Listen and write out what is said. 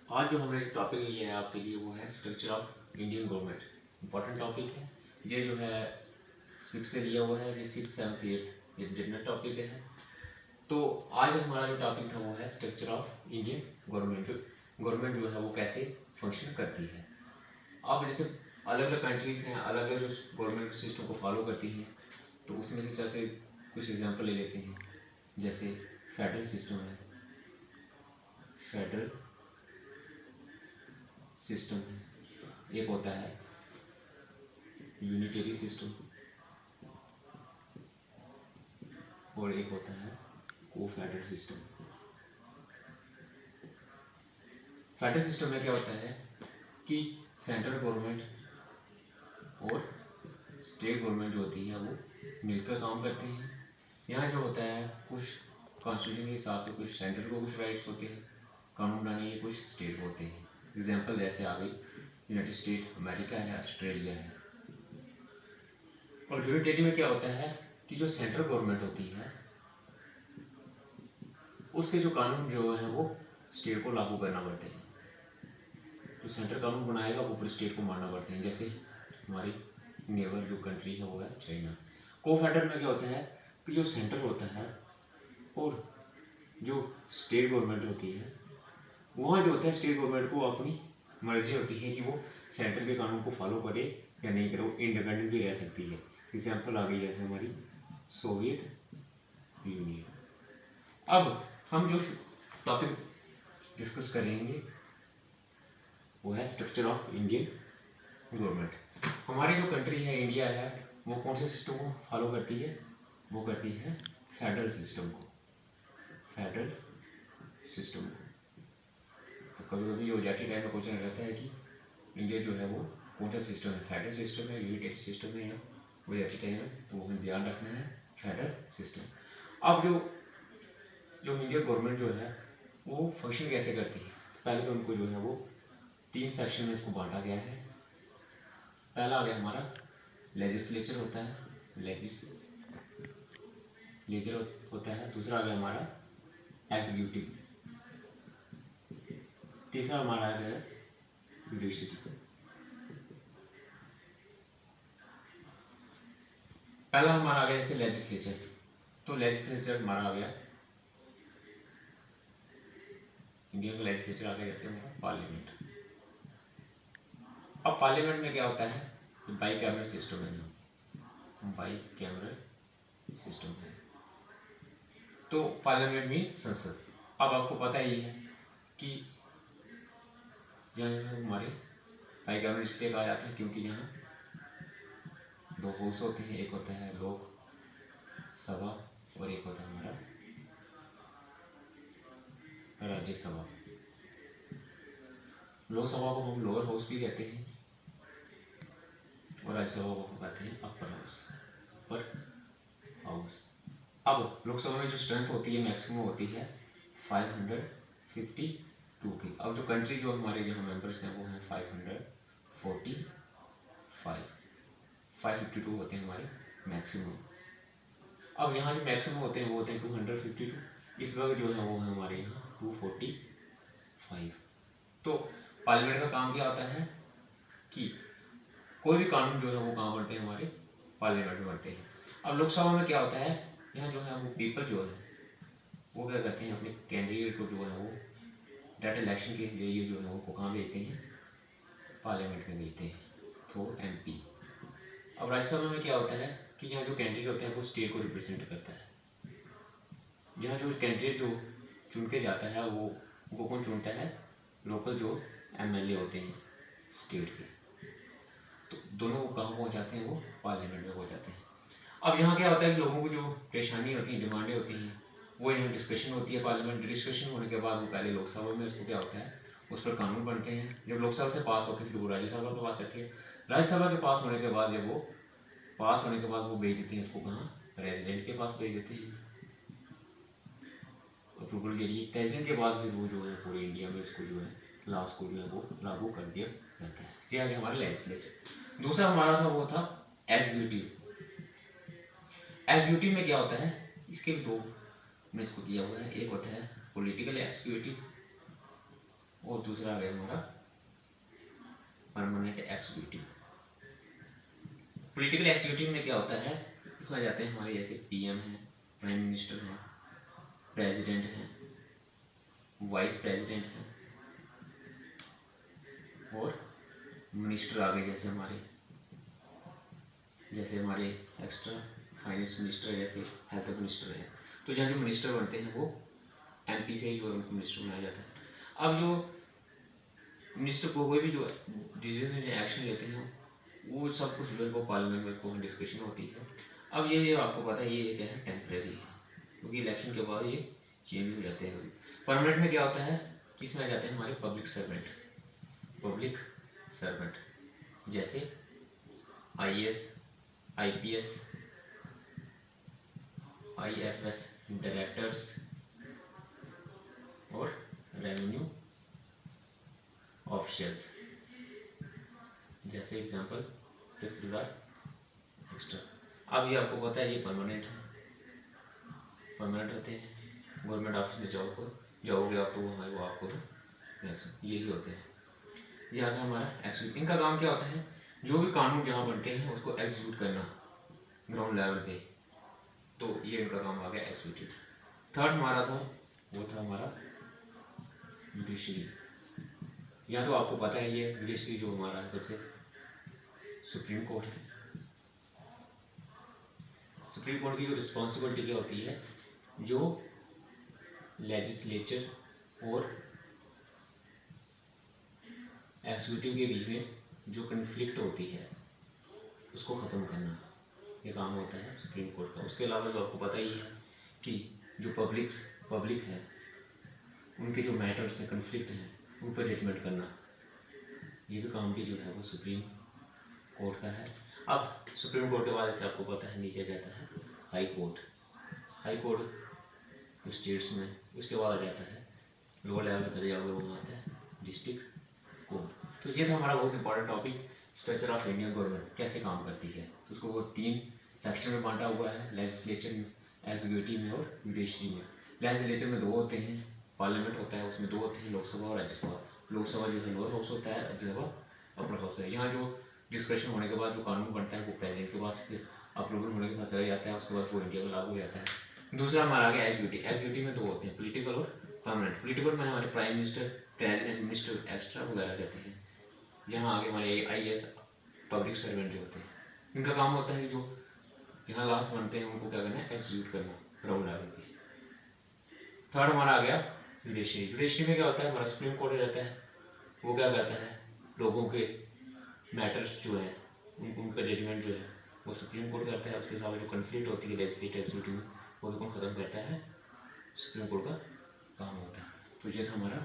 आज जो हमारे टॉपिक ये है आपके लिए वो है structure of Indian government. Important topic है ये जो है सिक्स से लिया हुआ है, ये सिक्स सेवन्थ एट्थ ये जनरल टॉपिक है। तो आज हमारा जो टॉपिक था वो है स्ट्रक्चर ऑफ इंडियन गवर्नमेंट। जो गवर्नमेंट जो है वो कैसे फंक्शन करती है। अब जैसे अलग अलग कंट्रीज हैं, अलग अलग जो गवर्नमेंट सिस्टम को फॉलो करती हैं, तो उसमें से जैसे कुछ एग्जांपल ले लेते हैं। जैसे फेडरल सिस्टम है, फेडरल सिस्टम है। एक होता है यूनिटरी सिस्टम और एक होता है को-फेडरल सिस्टम। फेडरल सिस्टम में क्या होता है कि सेंट्रल गवर्नमेंट और स्टेट गवर्नमेंट जो होती है वो मिलकर काम करते हैं। यहाँ जो होता है कुछ कॉन्स्टिट्यूशन के हिसाब से कुछ सेंट्रल को कुछ राइट्स होते हैं कानून बनाने के, कुछ स्टेट को होते हैं। एग्जाम्पल जैसे आ गई यूनाइटेड स्टेट अमेरिका है, ऑस्ट्रेलिया है। और यूनिटरी में क्या होता है कि जो सेंट्रल गवर्नमेंट होती है उसके जो कानून जो है वो स्टेट को लागू करना पड़ते हैं। जो सेंट्रल कानून बनाएगा वो पूरे स्टेट को मानना पड़ते हैं। जैसे हमारी नेबर जो कंट्री है वो है चाइना। को-फेडरल में क्या होता है कि जो सेंट्रल होता है और जो स्टेट गवर्नमेंट होती है, वहाँ जो होता है स्टेट गवर्नमेंट को अपनी मर्जी होती है कि वो सेंट्रल के कानून को फॉलो करे या नहीं करे। वो इंडिपेंडेंट भी रह सकती है। एग्जाम्पल आ गई जैसे हमारी सोवियत यूनियन। अब हम जो टॉपिक डिस्कस करेंगे वो है स्ट्रक्चर ऑफ इंडियन गवर्नमेंट। हमारी जो कंट्री है इंडिया है वो कौन से सिस्टम को फॉलो करती है? वो करती है फेडरल सिस्टम को, फेडरल सिस्टम को। तो कभी कभी ओजेटी टाइम में क्वेश्चन रहता है कि इंडिया जो है वो कौन सा सिस्टम है, फेडरल सिस्टम है, यूनिटरी सिस्टम है या ओजेटी टाइम है, तो हमें ध्यान रखना है फेडरल सिस्टम। अब जो इंडियन गवर्नमेंट जो है वो फंक्शन कैसे करती है, तो पहले तो उनको जो है वो 3 सेक्शन में इसको बांटा गया है। पहला आ गया हमारा लेजिस्लेचर होता है, लेजिस्लेचर होता है। दूसरा आ गया हमारा एग्जीक्यूटिव। तीसरा हमारा आ गया जुडिशरी। पहला हमारा आ गया जैसे लेजिस्लेचर, तो लेजिस्लेचर हमारा आ गया इंडियन का लेजिस्लेचर आ गया जैसे हमारा पार्लियामेंट। अब पार्लियामेंट में क्या होता है, बाई कैमरल सिस्टम है, यहाँ बाई कैमरल सिस्टम है। तो पार्लियामेंट में संसद। अब आपको पता ही है कि यहाँ हमारे बाई कैमरल इसलिए कहा जाता है क्योंकि यहाँ 2 हाउस होते हैं, एक होता है लोक सभा और एक होता है हमारा राज्यसभा। लोकसभा को हम लोअर हाउस भी कहते हैं और राज्यसभा को कहते हैं अपर हाउस। अब लोकसभा में जो स्ट्रेंथ होती है मैक्सिमम होती है 552 की। अब जो कंट्री जो हमारे यहाँ मेंबर्स हैं वो हैं 552 होते हैं हमारे मैक्सिमम। अब यहाँ जो मैक्सिमम होते हैं वो होते हैं 252। इस वक्त जो है वो है हमारे यहाँ 245। तो पार्लियामेंट का काम क्या होता है कि कोई भी कानून जो है वो कहाँ बनते हैं, हमारे पार्लियामेंट में बनते हैं। अब लोकसभा में क्या होता है, यहाँ जो है वो पीपल जो है वो क्या करते हैं, अपने कैंडिडेट को जो है वो डायरेक्ट इलेक्शन के जरिए जो है वो कहाँ भेजते हैं, पार्लियामेंट में भेजते हैं, थ्रू MP। अब राज्यसभा में क्या होता है कि यहाँ जो कैंडिडेट होता है वो स्टेट को रिप्रेजेंट करता है। यहाँ जो कैंडिडेट जो चुन के जाता है वो कौन चुनता है, लोकल जो MLA होते हैं स्टेट के। तो दोनों को कहाँ पहुँचाते हैं, वो पार्लियामेंट में पहुँचाते हैं। अब यहाँ क्या होता है कि लोगों को जो परेशानी होती है, डिमांडें होती हैं, वो यहाँ डिस्कशन होती है। पार्लियामेंट डिस्कशन होने के बाद वो पहले लोकसभा में उसको क्या होता है, उस पर कानून बनते हैं। जब लोकसभा से पास होकर फिर वो राज्यसभा के पास जाती है। राज्यसभा के पास होने के बाद जब वो पास होने के बाद वो भेज देते हैं उसको कहाँ, प्रेसिडेंट के पास भेज देते हैं अप्रूवल के लिए। प्रेसिडेंट के बाद फिर वो जो है पूरे इंडिया में उसको जो है लॉस को जो है वो लागू कर दिया जाता है। ये आगे हमारा लेजिस्लेचर। दूसरा हमारा था वो था एग्जीक्यूटिव। एग्जीक्यूटिव में क्या होता है, इसके भी 2 में इसको किया हुआ है। एक होता है पॉलिटिकल एग्जीक्यूटिव और दूसरा आ गया हमारा परमानेंट एग्जीक्यूटिव। पॉलिटिकल एग्जीक्यूटिव में क्या होता है, इसमें आ जाते हैं हमारे जैसे पीएम हैं, प्राइम मिनिस्टर हैं, प्रेसिडेंट हैं, वाइस प्रेसिडेंट हैं और मिनिस्टर आ गए जैसे हमारे एक्स्ट्रा फाइनेंस मिनिस्टर, जैसे हेल्थ मिनिस्टर है। तो जहाँ जो मिनिस्टर बनते हैं वो एमपी से ही जो उनको मिनिस्टर बनाया जाता है। अब जो मिनिस्टर को कोई भी जो डिसीजन या एक्शन लेते हैं वो सब कुछ जो है वो पार्लियामेंट में को डिस्कशन होती है। अब ये आपको पता है ये क्या है, टेम्परेरी है, क्योंकि इलेक्शन के बाद ये चेंज हो जाते हैं कभी। परमानेंट में क्या होता है, इसमें आ जाते हैं हमारे पब्लिक सर्वेंट जैसे आईएएस, आईपीएस, आईएफएस डायरेक्टर्स और रेवेन्यू ऑफिशियल्स। जैसे एग्जांपल तहसीलदार एक्स्ट्रा। अब ये आपको पता है ये परमानेंट होते हैं। गवर्नमेंट ऑफिस में जाओगे आप तो वो आपको यही होते हैं। ये आ गया हमारा एग्जीक्यूटिव। इनका काम क्या होता है, जो भी कानून जहाँ बनते हैं उसको एग्जीक्यूट करना ग्राउंड लेवल पे। तो ये इनका काम आ गया एग्जीक्यूटिव। थर्ड हमारा था वो था हमारा जुडिशरी। या तो आपको पता है ये जुडिशरी जो हमारा है सबसे सुप्रीम कोर्ट है। सुप्रीम कोर्ट की जो रिस्पॉन्सिबिलिटी क्या होती है, जो लेजिस्लेचर और एग्जीक्यूटिव के बीच में जो कन्फ्लिक्ट होती है उसको ख़त्म करना, ये काम होता है सुप्रीम कोर्ट का। उसके अलावा जो आपको पता ही है कि जो पब्लिक है उनके जो मैटर्स हैं, कन्फ्लिक्ट हैं, उन पर जजमेंट करना, ये भी काम भी जो है वो सुप्रीम कोर्ट का है। अब सुप्रीम कोर्ट के बाद ऐसे आपको पता है नीचे जाता है हाई कोर्ट स्टेट्स में। उसके बाद आ जाता है लोअर लेवल में चले जाओगे वहाँ आता है डिस्ट्रिक्ट कोर्ट। तो ये था हमारा बहुत important topic, structure of Indian government कैसे काम करती है। तो उसको वो 3 सेक्शन में बांटा हुआ है, लेजिस्लेचर में, एग्जीक्यूटिव में और जुडिशरी में। लेजिस्लेचर में 2 होते हैं, पार्लियामेंट होता है उसमें 2 होते हैं, लोकसभा और राज्यसभा। लोकसभा जो है लोअर हाउस होता है, राज्यसभा अपर हाउस है। यहाँ जो डिस्कशन होने के बाद जो कानून बनता है वो प्रेसिडेंट के पास अप्रूवल होने के बाद चला जाता है, उसके बाद वो इंडिया में लागू हो जाता है। दूसरा हमारा आ गया एग्जीक्यूटिव में 2 होते हैं, पॉलिटिकल और परमानेंट। पॉलिटिकल में हमारे prime minister, president, minister extra वगैरह रहते हैं। जहाँ आगे हमारे आईएएस पब्लिक सर्वेंट जो होते हैं, इनका काम होता है कि जो यहाँ लास्ट बनते हैं उनको क्या करना है, एग्जीक्यूट करना ग्राउंड लेवल पे। थर्ड हमारा आ गया जुडिशरी में क्या होता है, हमारा सुप्रीम कोर्ट हो जाता है। वो क्या करता है, लोगों के मैटर्स जो है उन पर जजमेंट जो है वो सुप्रीम कोर्ट करता है। उसके अलावा जो कन्फ्लिक्ट होती है लेजिस्लेटिव एग्जीक्यूटिव में वो भी कौन ख़त्म करता है, सुप्रीम कोर्ट का काम होता है। तो ये था हमारा